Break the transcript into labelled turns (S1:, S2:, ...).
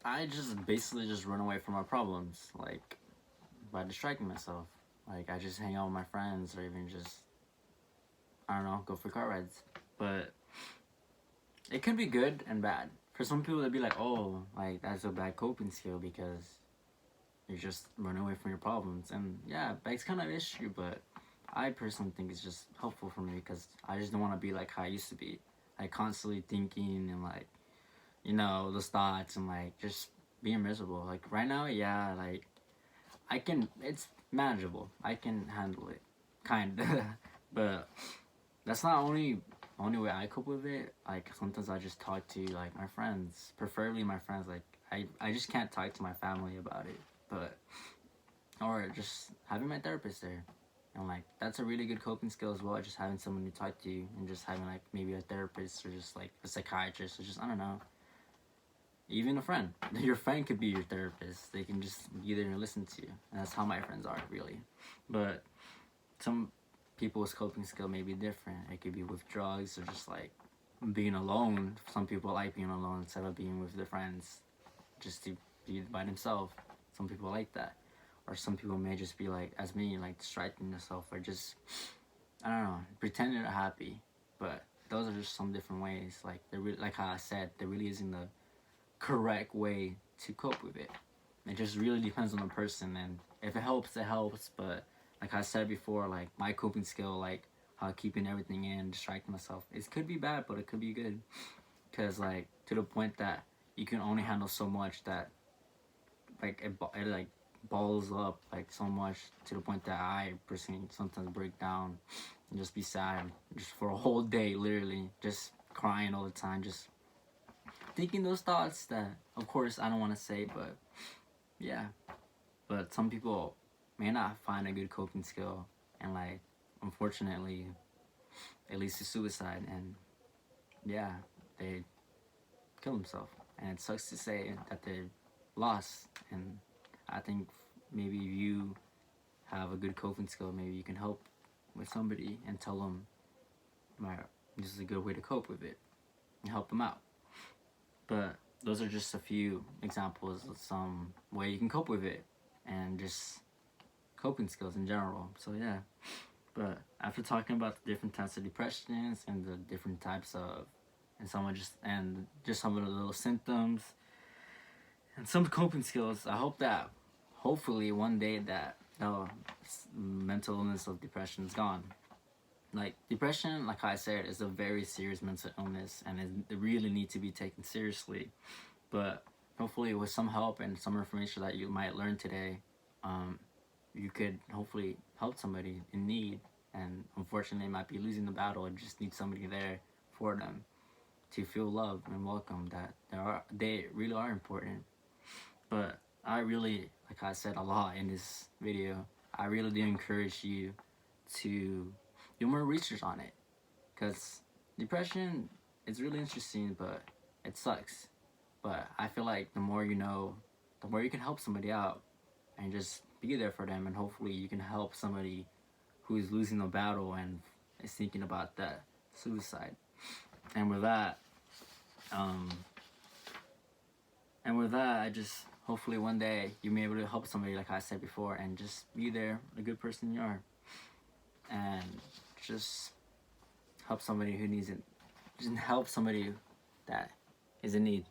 S1: I just basically just run away from my problems, like by distracting myself. Like I just hang out with my friends, or even just, I don't know, go for car rides. But it could be good and bad. For some people, they'd be like, "Oh, like that's a bad coping skill because you're just running away from your problems." And yeah, that's kind of an issue. But I personally think it's just helpful for me because I just don't want to be like how I used to be, like constantly thinking and like, those thoughts and like just being miserable. Like right now, yeah, like I can. It's manageable. I can handle it, kind of. But that's not only way I cope with it. Like sometimes I just talk to like my friends, preferably my friends. Like I just can't talk to my family about it. But or just having my therapist there. And like that's a really good coping skill as well. Just having someone to talk to and just having like maybe a therapist or just like a psychiatrist or just I don't know. Even a friend. Your friend could be your therapist. They can just be there and listen to you. And that's how my friends are really. But some people's coping skill may be different. It could be with drugs or just like being alone. Some people like being alone instead of being with their friends, just to be by themselves. Some people like that, or some people may just be like, as me, like distracting themselves or just I don't know, pretending they're happy. But those are just some different ways. Like like how I said, there really isn't the correct way to cope with it. It just really depends on the person, and if it helps, it helps. But like I said before, like my coping skill, like how keeping everything in, distracting myself, it could be bad, but it could be good. Cause like to the point that you can only handle so much that like it like balls up like so much to the point that I personally sometimes break down and just be sad just for a whole day, literally just crying all the time, just thinking those thoughts that of course I don't want to say, but yeah. But some people may not find a good coping skill, and like unfortunately it leads to suicide, and yeah, they kill themselves, and it sucks to say that they're lost. And I think maybe you have a good coping skill, maybe you can help with somebody and tell them, this is a good way to cope with it and help them out. But those are just a few examples of some way you can cope with it and just coping skills in general. So yeah. But after talking about the different types of depressions and the different types of and just some of the little symptoms and some coping skills, I hope that hopefully one day that the mental illness of depression is gone. Like depression, like I said, is a very serious mental illness and it really needs to be taken seriously. But hopefully with some help and some information that you might learn today, you could hopefully help somebody in need. And unfortunately, they might be losing the battle and just need somebody there for them to feel loved and welcome. That they really are important. But I really, like I said a lot in this video, I really do encourage you to do more research on it, because depression is really interesting, but it sucks. But I feel like the more you know, the more you can help somebody out and just be there for them, and hopefully you can help somebody who is losing the battle and is thinking about that suicide. And with that, um, I just hopefully one day you may be able to help somebody, like I said before, and just be there, the good person you are, and just help somebody who needs it. Just help somebody that is in need.